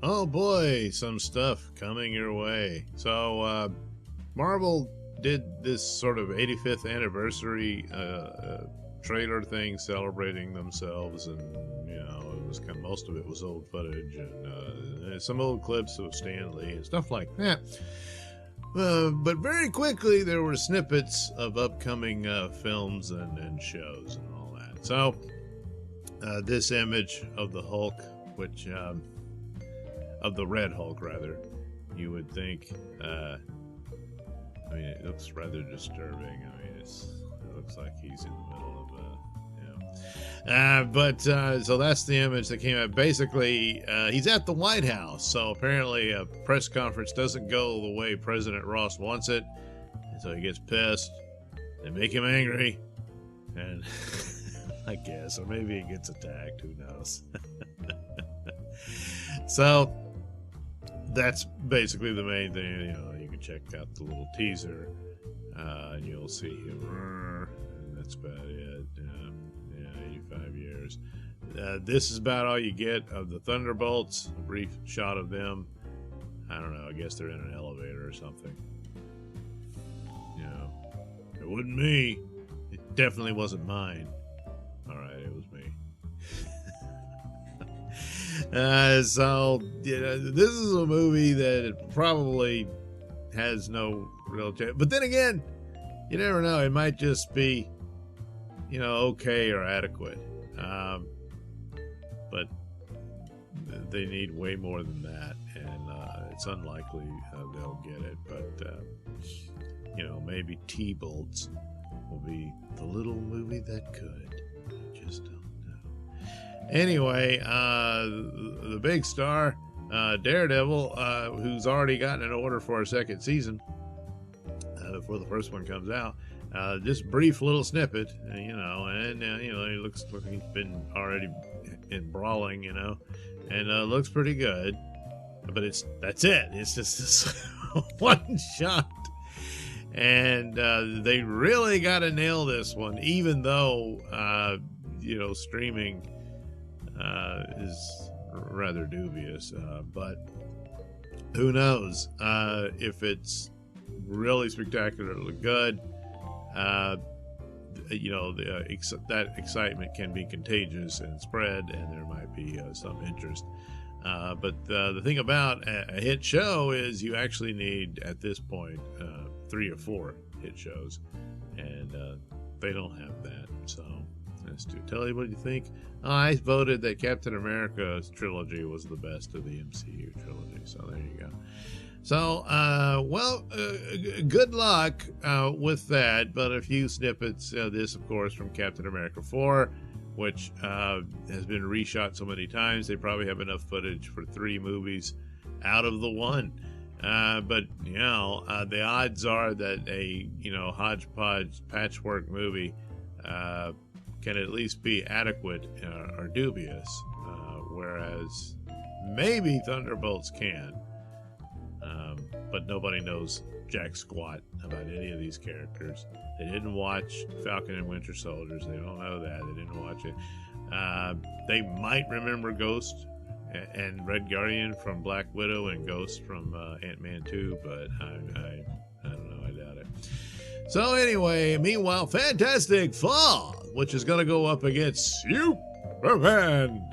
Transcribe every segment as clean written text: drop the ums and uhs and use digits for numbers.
Oh boy, some stuff coming your way. So, Marvel did this sort of 85th anniversary trailer thing celebrating themselves, and it was kind of, most of it was old footage and some old clips of Stan Lee and stuff like that. But very quickly there were snippets of upcoming films and shows and all that. So this image of the Hulk, which of the Red Hulk rather, you would think, it looks rather disturbing. It looks like he's in the middle of so that's the image that came out. Basically, he's at the White House, so apparently a press conference doesn't go the way President Ross wants it, and so he gets pissed. They make him angry, and I guess, or maybe he gets attacked, who knows. So that's basically the main thing. You can check out the little teaser, and you'll see him, and that's about it. 85 years. This is about all you get of the Thunderbolts. A brief shot of them. I don't know. I guess they're in an elevator or something. It wasn't me. It definitely wasn't mine. All right, it was me. So this is a movie that probably has no real chance. But then again, you never know. It might just be, okay or adequate. But they need way more than that, and it's unlikely they'll get it. But maybe T-Bolts will be the little movie that could. I just don't know. Anyway, the big star, Daredevil, who's already gotten an order for a second season before the first one comes out. Just brief little snippet, and he looks like he's been already in brawling, and looks pretty good. But that's it. It's just this one shot, and they really got to nail this one, even though streaming is rather dubious. But who knows if it's really spectacularly good. That excitement can be contagious and spread, and there might be some interest. But the thing about a hit show is you actually need, at this point, 3 or 4 hit shows, and they don't have that. So that's to tell you what you think. I voted that Captain America's trilogy was the best of the MCU trilogy. So there you go. So, good luck with that. But a few snippets. This, of course, from Captain America 4, which has been reshot so many times. They probably have enough footage for 3 movies out of the 1. But, the odds are that a, hodgepodge patchwork movie can at least be adequate or dubious. Whereas maybe Thunderbolts can. But nobody knows jack squat about any of these characters. They didn't watch Falcon and Winter Soldiers. They don't know that. They didn't watch it. They might remember Ghost and Red Guardian from Black Widow and Ghost from Ant-Man 2, but I don't know. I doubt it. So anyway, meanwhile, Fantastic Four, which is going to go up against Superman,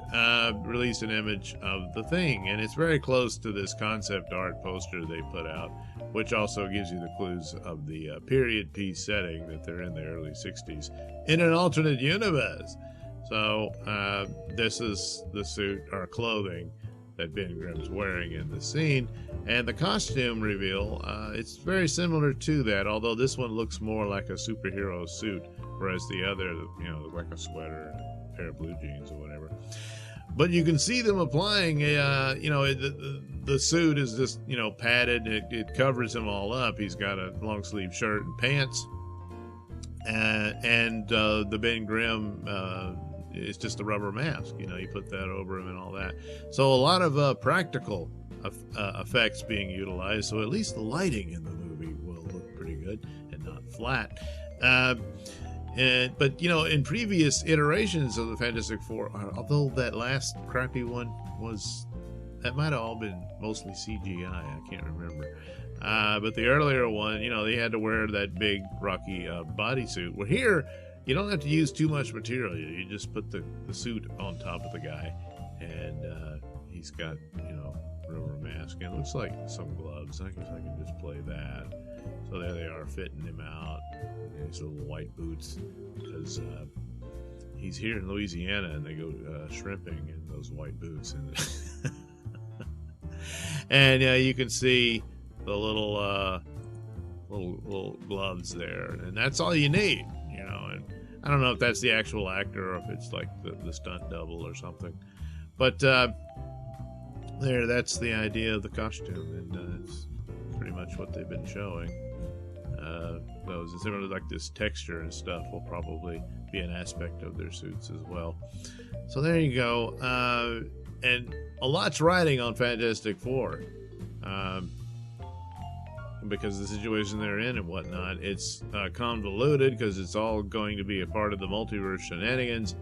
released an image of the Thing, and it's very close to this concept art poster they put out, which also gives you the clues of the period piece setting that they're in the early 60s in an alternate universe. So this is the suit or clothing that Ben Grimm's wearing in the scene, and the costume reveal, it's very similar to that, although this one looks more like a superhero suit, whereas the other, look like a sweater and a pair of blue jeans or whatever. But you can see them applying the suit is just, padded. It covers him all up. He's got a long sleeve shirt and pants. And the Ben Grimm, it's just a rubber mask. You put that over him and all that. So a lot of practical effects being utilized. So at least the lighting in the movie will look pretty good and not flat. But in previous iterations of the Fantastic Four, although that last crappy one was that might have all been mostly CGI. I can't remember. But the earlier one, you know, they had to wear that big Rocky bodysuit. Well, here, you don't have to use too much material. You just put the suit on top of the guy, and he's got, you know, rubber mask. And it looks like some gloves. I guess I can just play that. So there they are, fitting him out. And these little white boots, because he's here in Louisiana, and they go shrimping in those white boots. And you can see the little gloves there, and that's all you need, you know. And I don't know if that's the actual actor or if it's like the stunt double or something, but there, that's the idea of the costume, and it's pretty much what they've been showing. Those similar, like this texture and stuff, will probably be an aspect of their suits as well. So there you go, and a lot's riding on Fantastic Four. Because the situation they're in and whatnot, it's convoluted because it's all going to be a part of the multiverse shenanigans,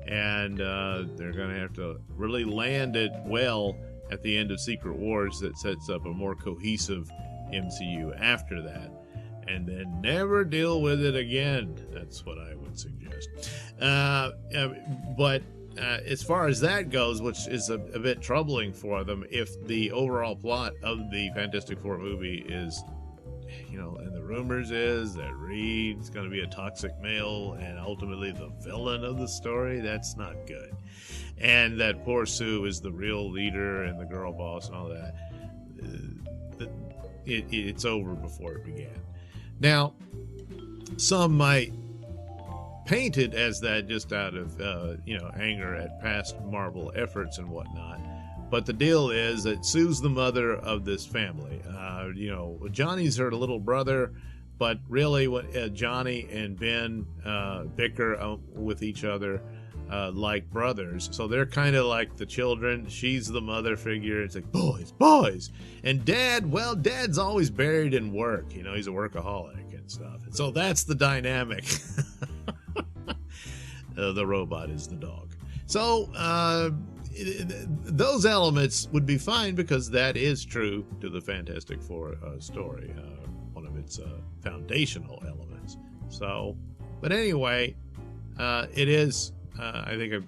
and they're going to have to really land it well at the end of Secret Wars that sets up a more cohesive MCU after that, and then never deal with it again. That's what I would suggest. But as far as that goes, which is a bit troubling for them, if the overall plot of the Fantastic Four movie is, you know, and the rumors is that Reed's going to be a toxic male and ultimately the villain of the story, that's not good. And that poor Sue is the real leader and the girl boss and all that. It's over before it began. Now, some might paint it as that just out of anger at past Marvel efforts and whatnot, but the deal is that Sue's the mother of this family. Johnny's her little brother, but really when Johnny and Ben bicker with each other like brothers, so they're kind of like the children. She's the mother figure. It's like boys, and Dad's always buried in work. You know, he's a workaholic and stuff, and so that's the dynamic. The robot is the dog. So those elements would be fine because that is true to the Fantastic Four story, one of its foundational elements. So, but anyway, it is. I think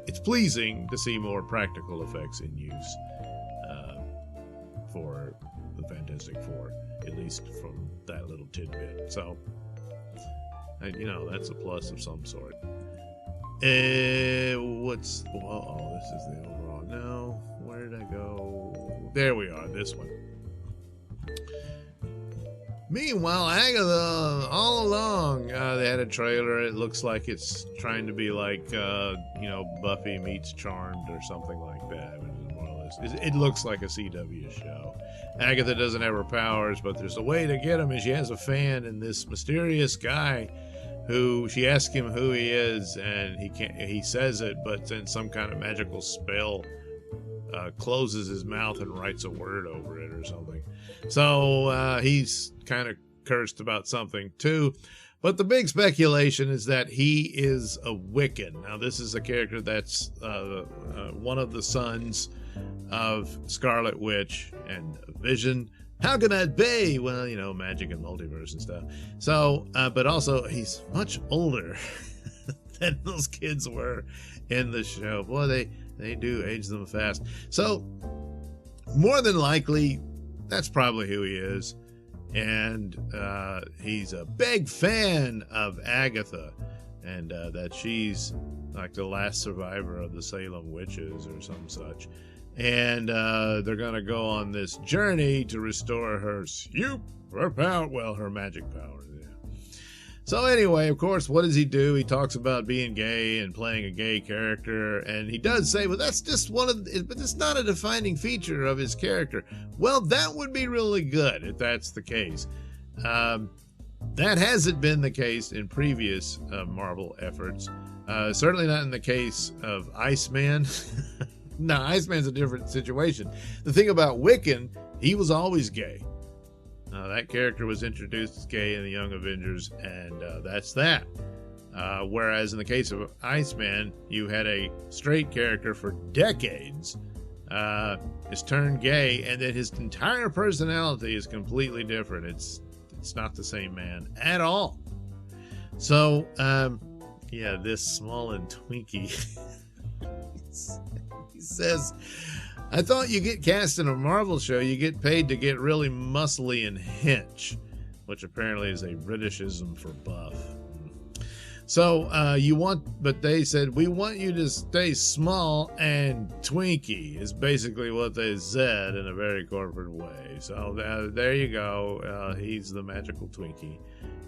it's pleasing to see more practical effects in use for the Fantastic Four, at least from that little tidbit. So. That's a plus of some sort. This is the overall. No, where did I go? There we are, this one. Meanwhile, Agatha, all along, they had a trailer. It looks like it's trying to be like, Buffy meets Charmed or something like that. More or less. It looks like a CW show. Agatha doesn't have her powers, but there's a way to get them, and she has a fan, and this mysterious guy who she asks him who he is, and he says it, but then some kind of magical spell closes his mouth and writes a word over it or something. So he's kind of cursed about something too. But the big speculation is that he is a Wiccan. Now, this is a character that's one of the sons of Scarlet Witch and Vision. How can that be? Well, magic and multiverse and stuff. So, but also he's much older than those kids were in the show. Boy, they do age them fast. So, more than likely, that's probably who he is. And he's a big fan of Agatha, and that she's like the last survivor of the Salem witches or some such. And they're going to go on this journey to restore her her magic power. Yeah. So anyway, of course, what does he do? He talks about being gay and playing a gay character. And he does say, well, that's just but it's not a defining feature of his character. Well, that would be really good if that's the case. That hasn't been the case in previous Marvel efforts. Certainly not in the case of Iceman. No, Iceman's a different situation. The thing about Wiccan, he was always gay. That character was introduced as gay in the Young Avengers, and that's that. Whereas in the case of Iceman, you had a straight character for decades, is turned gay, and then his entire personality is completely different. It's not the same man at all. So, yeah, this small and Twinkie, he says, I thought you get cast in a Marvel show, you get paid to get really muscly and hench, which apparently is a Britishism for buff. So but they said, we want you to stay small and Twinkie, is basically what they said in a very corporate way. So there you go. He's the magical Twinkie,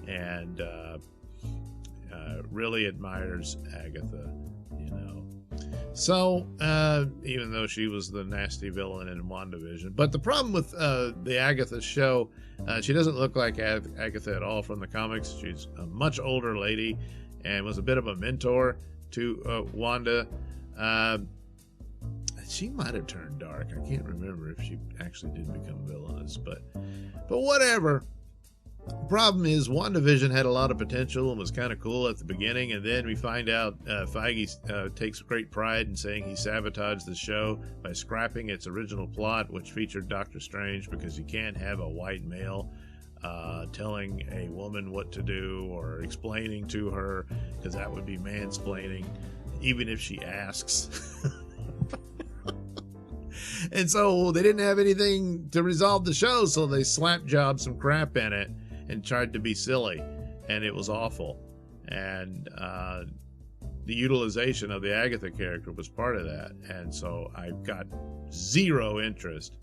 and really admires Agatha, you know. So, even though she was the nasty villain in WandaVision. But the problem with the Agatha show, she doesn't look like Agatha at all from the comics. She's a much older lady and was a bit of a mentor to Wanda. She might have turned dark. I can't remember if she actually did become villainous, but whatever. The problem is WandaVision had a lot of potential and was kind of cool at the beginning, and then we find out Feige takes great pride in saying he sabotaged the show by scrapping its original plot, which featured Doctor Strange, because you can't have a white male telling a woman what to do or explaining to her, because that would be mansplaining, even if she asks. And so they didn't have anything to resolve the show, so they slap jobbed some crap in it and tried to be silly, and it was awful. And the utilization of the Agatha character was part of that, and so I got zero interest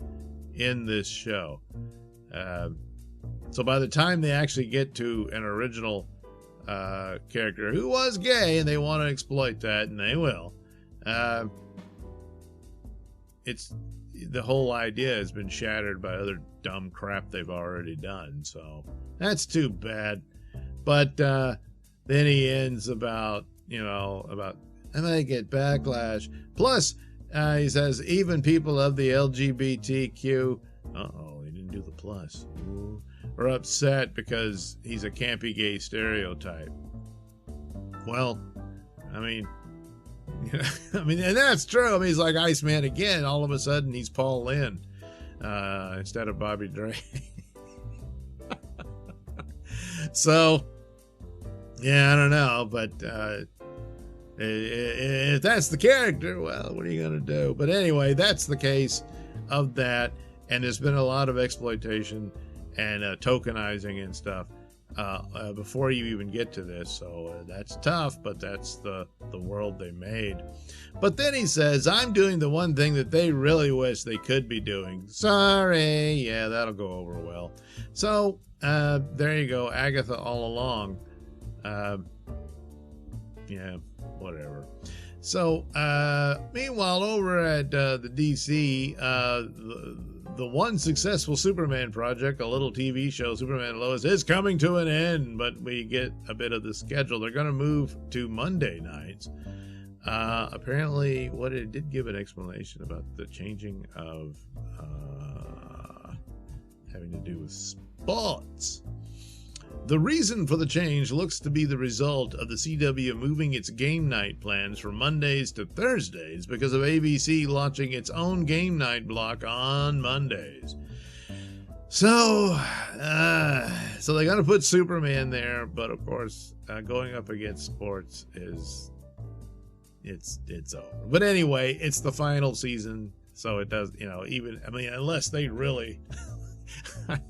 in this show. So by the time they actually get to an original character who was gay, and they want to exploit that, and they will, the whole idea has been shattered by other dumb crap they've already done. So that's too bad. But then he ends about I might get backlash. Plus, he says even people of the LGBTQ, he didn't do the plus, are upset because he's a campy gay stereotype. Well, I mean, and that's true. I mean, he's like Iceman again. All of a sudden, he's Paul Lynde instead of Bobby Drake. So, yeah, I don't know, but if that's the character, well, what are you going to do? But anyway, that's the case of that, and there's been a lot of exploitation and tokenizing and stuff before you even get to this. So that's tough, but that's the world they made. But then he says, I'm doing the one thing that they really wish they could be doing. Sorry. Yeah, that'll go over well. So there you go. Agatha all along. Yeah, whatever. So meanwhile, over at the DC, the one successful Superman project, a little TV show, Superman and Lois, is coming to an end, but we get a bit of the schedule. They're going to move to Monday nights. Apparently, it did give an explanation about the changing of having to do with sports. The reason for the change looks to be the result of the CW moving its game night plans from Mondays to Thursdays because of ABC launching its own game night block on Mondays. So they're going to put Superman there, but of course, going up against sports it's over. But anyway, it's the final season, so it does, unless they really,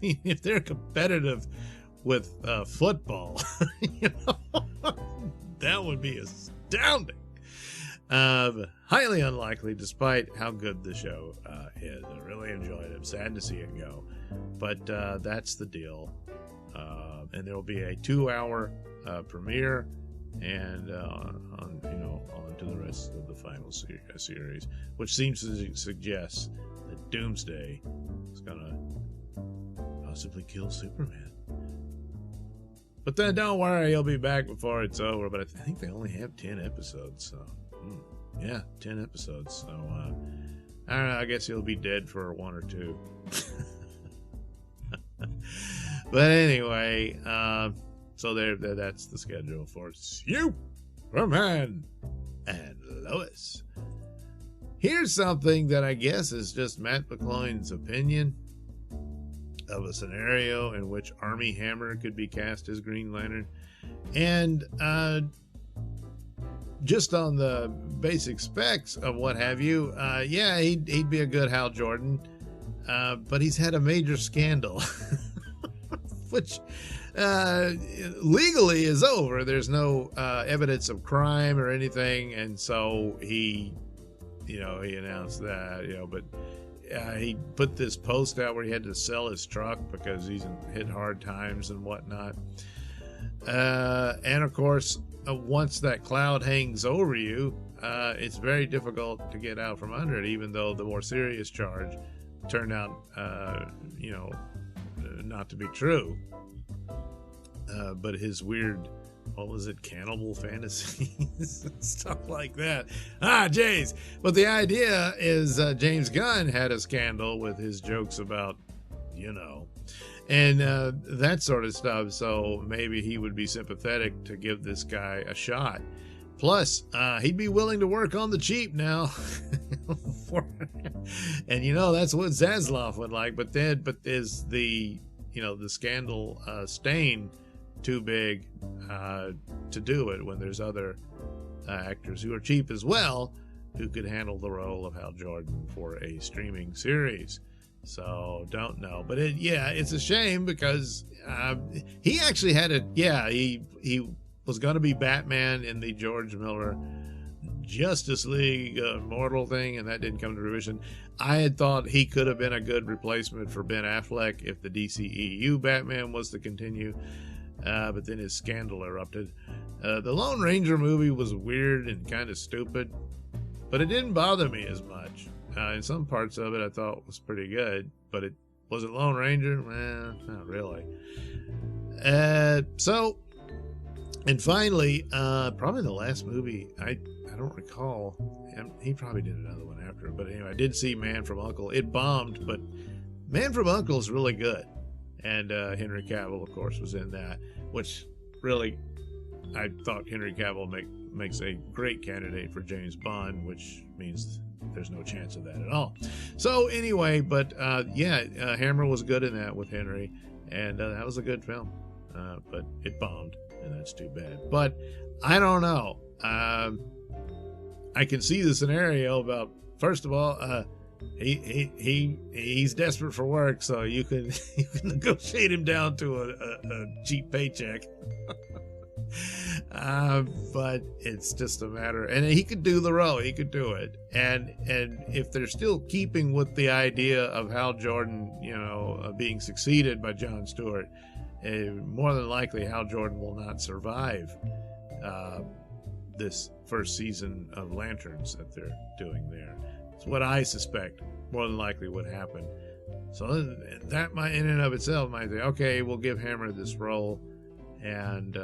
if they're competitive with football, that would be astounding. Highly unlikely, despite how good the show is. I really enjoyed it. I'm sad to see it go, but that's the deal. And there will be a 2-hour premiere, and on to the rest of the final series, which seems to suggest that Doomsday is gonna possibly kill Superman. But then don't worry, he'll be back before it's over. But I think they only have 10 episodes. So, 10 episodes. So, I don't know. I guess he'll be dead for 1 or 2. But anyway, So that's the schedule for Superman and Lois. Here's something that I guess is just Matt McCloin's opinion of a scenario in which Armie Hammer could be cast as Green Lantern. And just on the basic specs of what have you, yeah, he'd be a good Hal Jordan. But he's had a major scandal, which legally is over. There's no evidence of crime or anything. And so he announced that, but he put this post out where he had to sell his truck because he's hit hard times and whatnot. And of course, once that cloud hangs over you, it's very difficult to get out from under it, even though the more serious charge turned out, not to be true. But his weird, what was it, cannibal fantasies, stuff like that. Jays. But the idea is James Gunn had a scandal with his jokes about, and that sort of stuff. So maybe he would be sympathetic to give this guy a shot. Plus, he'd be willing to work on the cheap now. And that's what Zaslav would like. But is the scandal stain too big to do it when there's other actors who are cheap as well who could handle the role of Hal Jordan for a streaming series? So don't know, but it's a shame because he actually had he was going to be Batman in the George Miller Justice League Immortal thing, and that didn't come to fruition. I had thought he could have been a good replacement for Ben Affleck if the DCEU Batman was to continue, but then his scandal erupted. The Lone Ranger movie was weird and kind of stupid, but it didn't bother me as much. In some parts of it I thought was pretty good, but was it Lone Ranger? Not really. And finally, probably the last movie, I don't recall. He probably did another one after. But anyway, I did see Man from U.N.C.L.E. It bombed, but Man from U.N.C.L.E. is really good. And Henry Cavill, of course, was in that, which really, I thought Henry Cavill makes a great candidate for James Bond, which means there's no chance of that at all. So anyway, but Hammer was good in that with Henry, and that was a good film. But it bombed, and that's too bad. But I don't know. I can see the scenario about, first of all, he's desperate for work, so you can negotiate him down to a cheap paycheck. But it's just a matter, and he could do the role, he could do it, and if they're still keeping with the idea of Hal Jordan, being succeeded by Jon Stewart, more than likely Hal Jordan will not survive this first season of Lanterns that they're doing there. It's what I suspect more than likely would happen. So that might, in and of itself, might say, okay, we'll give Hammer this role, and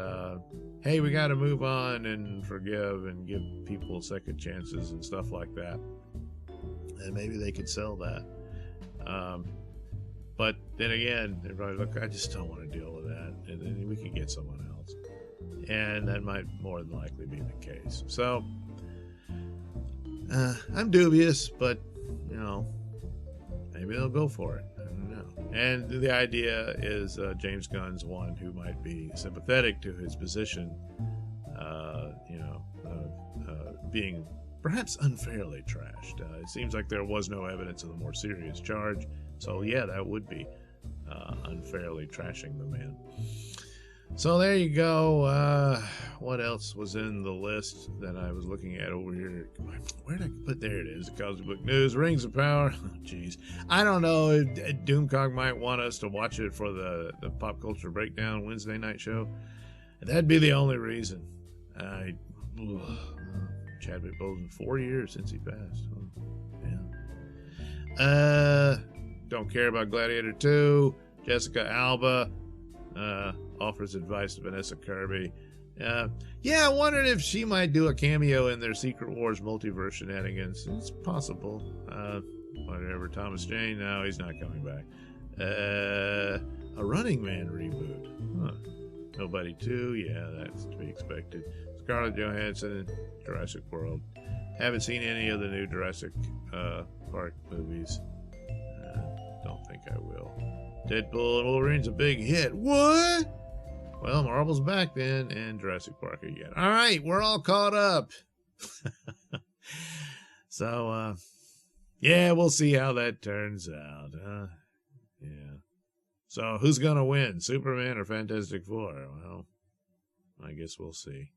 hey, we got to move on and forgive and give people second chances and stuff like that. And maybe they could sell that. But then again, they're probably, look, I just don't want to deal with that, and then we can get someone else. And that might more than likely be the case. So I'm dubious, but maybe they'll go for it. I don't know. And the idea is James Gunn's one who might be sympathetic to his position, being perhaps unfairly trashed. It seems like there was no evidence of the more serious charge, so yeah, that would be unfairly trashing the man. So there you go. What else was in the list that I was looking at over here? Where did I put? There it is. The Cosmic Book News. Rings of Power. Oh, jeez. I don't know. Doomcock might want us to watch it for the Pop Culture Breakdown Wednesday night show. That'd be the only reason. Chadwick Boseman, 4 years since he passed. Oh, yeah. Don't care about Gladiator 2. Jessica Alba offers advice to Vanessa Kirby. I wondered if she might do a cameo in their Secret Wars multiverse shenanigans. It's possible. Whatever. Thomas Jane, no, he's not coming back. A Running Man reboot. Huh. Nobody 2, yeah, that's to be expected. Scarlett Johansson, Jurassic World. Haven't seen any of the new Jurassic Park movies. Don't think I will. Deadpool and Wolverine's a big hit. What? Well, Marvel's back then, and Jurassic Park again. All right, we're all caught up. So, yeah, we'll see how that turns out. Yeah. So, who's going to win, Superman or Fantastic Four? Well, I guess we'll see.